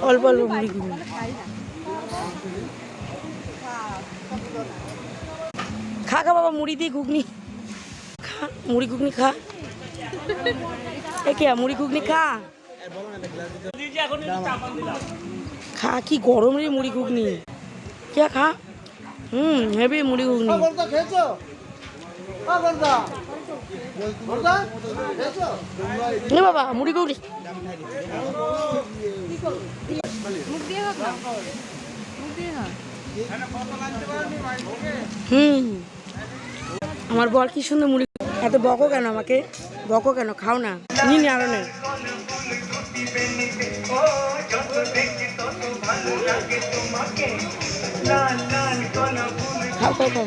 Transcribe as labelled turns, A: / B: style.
A: অল্প অল্প মুড়ি ঘুগনি খা খা বাবা, মুড়ি দিয়ে ঘুগনি খা, মুড়ি ঘুগনি খা। এ কে মুড়ি ঘুগনি খা খা, কি গরম রে মুড়ি ঘুগনি, কে খা। হেভি মুড়ি ঘুগনি। বাবা মুড়ি ঘুগনি আমার বর কি সুন্দর মুড়ি। এত বকো কেন আমাকে, বকো কেন, খাও না, নিন আরো নেই। খাও খাও খাও।